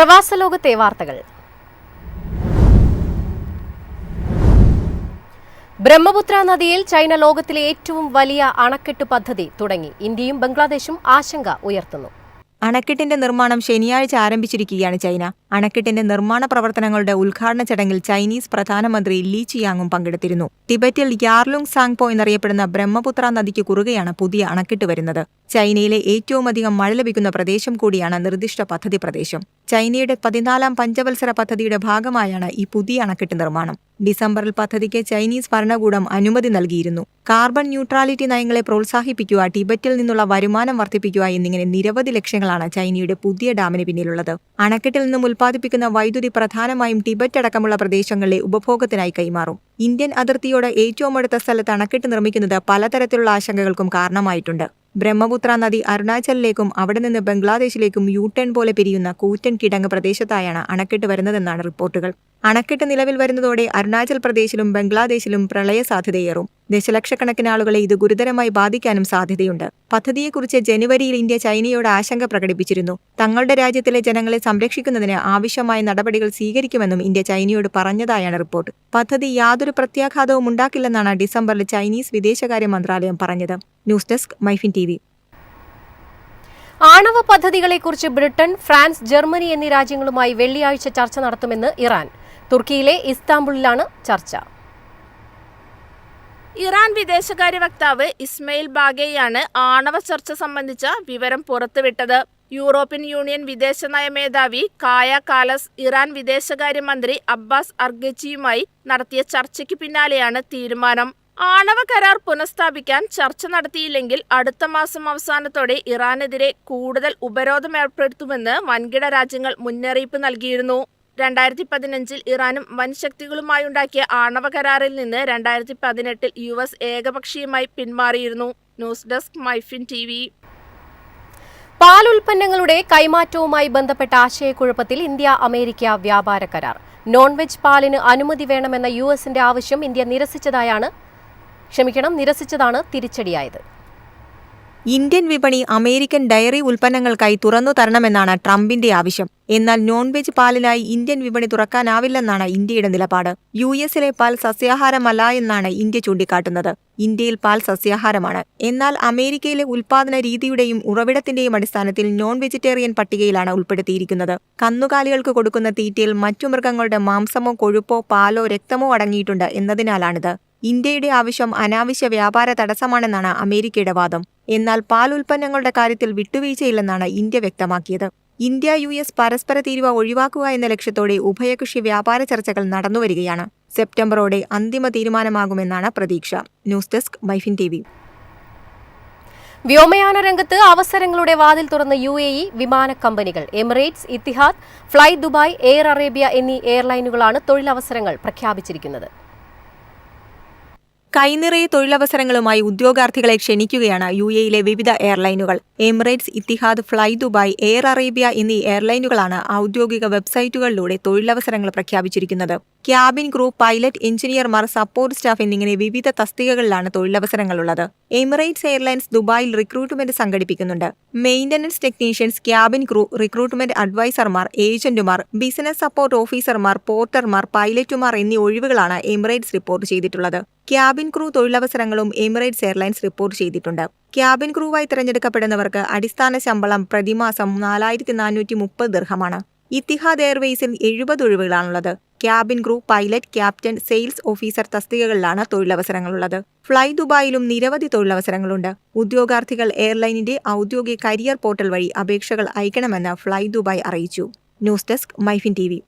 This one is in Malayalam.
പ്രവാസ ലോകത്തെ വാർത്തകൾ. ബ്രഹ്മപുത്ര നദിയിൽ ചൈന ലോകത്തിലെ ഏറ്റവും വലിയ അണക്കെട്ട് പദ്ധതി തുടങ്ങി. ഇന്ത്യയും ബംഗ്ലാദേശും ആശങ്ക ഉയർത്തുന്നു. അണക്കെട്ടിന്റെ നിർമ്മാണം ശനിയാഴ്ച ആരംഭിച്ചിരിക്കുകയാണ് ചൈന. അണക്കെട്ടിന്റെ നിർമ്മാണ പ്രവർത്തനങ്ങളുടെ ഉദ്ഘാടന ചടങ്ങിൽ ചൈനീസ് പ്രധാനമന്ത്രി ലീ ചിയാങ്ങും പങ്കെടുത്തിരുന്നു. ടിബറ്റിൽ യാർലുങ് സാങ്പോ എന്നറിയപ്പെടുന്ന ബ്രഹ്മപുത്ര നദിക്ക് കുറുകെയാണ് പുതിയ അണക്കെട്ട് വരുന്നത്. ചൈനയിലെ ഏറ്റവുമധികം മഴ ലഭിക്കുന്ന പ്രദേശം കൂടിയാണ് നിർദ്ദിഷ്ട പദ്ധതി പ്രദേശം. ചൈനയുടെ 14ാം പഞ്ചവത്സര പദ്ധതിയുടെ ഭാഗമായാണ് ഈ പുതിയ അണക്കെട്ട് നിർമ്മാണം. ഡിസംബറിൽ പദ്ധതിക്ക് ചൈനീസ് ഭരണകൂടം അനുമതി നൽകിയിരുന്നു. കാർബൺ ന്യൂട്രാലിറ്റി നയങ്ങളെ പ്രോത്സാഹിപ്പിക്കുക, ടിബറ്റിൽ നിന്നുള്ള വരുമാനം വർദ്ധിപ്പിക്കുക എന്നിങ്ങനെ നിരവധി ലക്ഷ്യങ്ങളാണ് ചൈനയുടെ പുതിയ ഡാമിന് പിന്നിലുള്ളത്. അണക്കെട്ടിൽ നിന്നും ഉൽപ്പാദിപ്പിക്കുന്ന വൈദ്യുതി പ്രധാനമായും ടിബറ്റ് അടക്കമുള്ള പ്രദേശങ്ങളിലെ ഉപഭോഗത്തിനായി കൈമാറും. ഇന്ത്യൻ അതിർത്തിയോട് ഏറ്റവും അടുത്ത സ്ഥലത്ത് അണക്കെട്ട് നിർമ്മിക്കുന്നത് പലതരത്തിലുള്ള ആശങ്കകൾക്കും കാരണമായിട്ടുണ്ട്. ബ്രഹ്മപുത്ര നദി അരുണാചലിലേക്കും അവിടെ നിന്ന് ബംഗ്ലാദേശിലേക്കും യു-ടേൺ പോലെ പിരിയുന്ന കൂറ്റൻ കിടങ്ങ് പ്രദേശത്തായാണ് അണക്കെട്ട് വരുന്നതെന്നാണ് റിപ്പോർട്ടുകൾ. അണക്കെട്ട് നിലവിൽ വരുന്നതോടെ അരുണാചൽ പ്രദേശിലും ബംഗ്ലാദേശിലും പ്രളയ സാധ്യതയേറും. ദശലക്ഷക്കണക്കിന് ആളുകളെ ഇത് ഗുരുതരമായി ബാധിക്കാനും സാധ്യതയുണ്ട്. പദ്ധതിയെക്കുറിച്ച് ജനുവരിയിൽ ഇന്ത്യ ചൈനയോട് ആശങ്ക പ്രകടിപ്പിച്ചിരുന്നു. തങ്ങളുടെ രാജ്യത്തിലെ ജനങ്ങളെ സംരക്ഷിക്കുന്നതിന് ആവശ്യമായ നടപടികൾ സ്വീകരിക്കുമെന്നും ഇന്ത്യ ചൈനയോട് പറഞ്ഞതായാണ് റിപ്പോർട്ട്. പദ്ധതി യാതൊരു പ്രത്യാഘാതവും ഉണ്ടാക്കില്ലെന്നാണ് ഡിസംബറിൽ ചൈനീസ് വിദേശകാര്യ മന്ത്രാലയം പറഞ്ഞത്. News desk MyFin TV. ആണവ പദ്ധതികളെക്കുറിച്ച് ബ്രിട്ടൻ, ഫ്രാൻസ്, ജർമ്മനി എന്നീ രാജ്യങ്ങളുമായി വെള്ളിയാഴ്ച ചർച്ച നടത്തുമെന്ന് ഇറാൻ. തുർക്കിയിലെ ഇസ്താംബുളിലാണ് ചർച്ച. ഇറാൻ വിദേശകാര്യ വക്താവ് ഇസ്മയിൽ ബാഗേയാണ് ആണവ ചർച്ച സംബന്ധിച്ച വിവരം പുറത്തുവിട്ടത്. യൂറോപ്യൻ യൂണിയൻ വിദേശനയ മേധാവി കായ കാലസ് ഇറാൻ വിദേശകാര്യമന്ത്രി അബ്ബാസ് അർഗച്ചിയുമായി നടത്തിയ ചർച്ചയ്ക്ക് പിന്നാലെയാണ് തീരുമാനം. ആണവ കരാർ പുനഃസ്ഥാപിക്കാൻ ചർച്ച നടത്തിയില്ലെങ്കിൽ അടുത്ത മാസം അവസാനത്തോടെ ഇറാനെതിരെ കൂടുതൽ ഉപരോധം ഏർപ്പെടുത്തുമെന്ന് വൻകിട രാജ്യങ്ങൾ മുന്നറിയിപ്പ് നൽകിയിരുന്നു. 2015 ഇറാനും വൻ ശക്തികളുമായുണ്ടാക്കിയ ആണവ കരാറിൽ നിന്ന് 2018 US ഏകപക്ഷീയമായി പിന്മാറിയിരുന്നു. News desk MyFin TV. പാൽ ഉൽപ്പന്നങ്ങളുടെ കൈമാറ്റവുമായി ബന്ധപ്പെട്ട ആശയക്കുഴപ്പത്തിൽ ഇന്ത്യ അമേരിക്ക വ്യാപാര കരാർ. നോൺ വെജ് പാലിന് അനുമതി വേണമെന്ന US-ന്റെ ആവശ്യം ഇന്ത്യ നിരസിച്ചതാണ് തിരിച്ചടിയായത്. ഇന്ത്യൻ വിപണി അമേരിക്കൻ ഡയറി ഉൽപ്പന്നങ്ങൾക്കായി തുറന്നു തരണമെന്നാണ് ട്രംപിന്റെ ആവശ്യം. എന്നാൽ നോൺ വെജ് പാലിനായി ഇന്ത്യൻ വിപണി തുറക്കാനാവില്ലെന്നാണ് ഇന്ത്യയുടെ നിലപാട്. US-ലെ പാൽ സസ്യാഹാരമല്ല എന്നാണ് ഇന്ത്യ ചൂണ്ടിക്കാട്ടുന്നത്. ഇന്ത്യയിൽ പാൽ സസ്യാഹാരമാണ്. എന്നാൽ അമേരിക്കയിലെ ഉൽപാദന രീതിയുടെയും ഉറവിടത്തിന്റെയും അടിസ്ഥാനത്തിൽ നോൺ വെജിറ്റേറിയൻ പട്ടികയിലാണ് ഉൾപ്പെടുത്തിയിരിക്കുന്നത്. കന്നുകാലികൾക്ക് കൊടുക്കുന്ന തീറ്റയിൽ മറ്റു മൃഗങ്ങളുടെ മാംസമോ കൊഴുപ്പോ പാലോ രക്തമോ അടങ്ങിയിട്ടുണ്ട് എന്നതിനാലാണിത്. ഇന്ത്യയുടെ ആവശ്യം അനാവശ്യ വ്യാപാര തടസ്സമാണെന്നാണ് അമേരിക്കയുടെ വാദം. എന്നാൽ പാൽ ഉൽപ്പന്നങ്ങളുടെ കാര്യത്തിൽ വിട്ടുവീഴ്ചയില്ലെന്നാണ് ഇന്ത്യ വ്യക്തമാക്കിയത്. ഇന്ത്യ-US പരസ്പര തീരുവ ഒഴിവാക്കുക എന്ന ലക്ഷ്യത്തോടെ ഉഭയകക്ഷി വ്യാപാര ചർച്ചകൾ നടന്നുവരികയാണ്. സെപ്റ്റംബറോടെ അന്തിമ തീരുമാനമാകുമെന്നാണ് പ്രതീക്ഷ. News desk MyFin TV. വ്യോമയാന രംഗത്ത് അവസരങ്ങളുടെ വാതിൽ തുറന്ന് UAE വിമാന കമ്പനികൾ. Emirates, Etihad, fly Dubai, air Arabia എന്നീ എയർലൈനുകളാണ് തൊഴിലവസരങ്ങൾ പ്രഖ്യാപിച്ചിരിക്കുന്നത്. കൈനിറയെ തൊഴിലവസരങ്ങളുമായി ഉദ്യോഗാർത്ഥികളെ ക്ഷണിക്കുകയാണ് UAE-യിലെ വിവിധ എയർലൈനുകൾ. Emirates, Etihad, fly Dubai, air Arabia എന്നീ എയർലൈനുകളാണ് ഔദ്യോഗിക വെബ്സൈറ്റുകളിലൂടെ തൊഴിലവസരങ്ങൾ പ്രഖ്യാപിച്ചിരിക്കുന്നത്. ക്യാബിൻ ക്രൂ, പൈലറ്റ്, എഞ്ചിനീയർമാർ, സപ്പോർട്ട് സ്റ്റാഫ് എന്നിങ്ങനെ വിവിധ തസ്തികകളിലാണ് തൊഴിലവസരങ്ങളുള്ളത്. എമിറേറ്റ്സ് എയർലൈൻസ് ദുബായിൽ റിക്രൂട്ട്മെന്റ് സംഘടിപ്പിക്കുന്നുണ്ട്. Maintenance technicians, cabin crew, recruitment അഡ്വൈസർമാർ, ഏജന്റുമാർ, ബിസിനസ് സപ്പോർട്ട് ഓഫീസർമാർ, പോർട്ടർമാർ, പൈലറ്റുമാർ എന്നീ ഒഴിവുകളാണ് എമിറേറ്റ്സ് റിപ്പോർട്ട് ചെയ്തിട്ടുള്ളത്. ക്യാബിൻ ക്രൂ തൊഴിലവസരങ്ങളും എമിറേറ്റ്സ് എയർലൈൻസ് റിപ്പോർട്ട് ചെയ്തിട്ടുണ്ട്. ക്യാബിൻ ക്രൂവായി തിരഞ്ഞെടുക്കപ്പെടുന്നവർക്ക് അടിസ്ഥാന ശമ്പളം പ്രതിമാസം 4430 ദിർഹമാണ്. ഇത്തിഹാദ് എയർവേസിൽ 70 ഒഴിവുകളാണുള്ളത്. Cabin crew, pilot, captain, sales officer തസ്തികകളിലാണ് തൊഴിലവസരങ്ങളുള്ളത്. ഫ്ലൈ ദുബായിലും നിരവധി തൊഴിലവസരങ്ങളുണ്ട്. ഉദ്യോഗാർത്ഥികൾ എയർലൈനിന്റെ ഔദ്യോഗിക കരിയർ പോർട്ടൽ വഴി അപേക്ഷകൾ അയക്കണമെന്ന് ഫ്ലൈ ദുബായ് അറിയിച്ചു. News desk MyFin TV.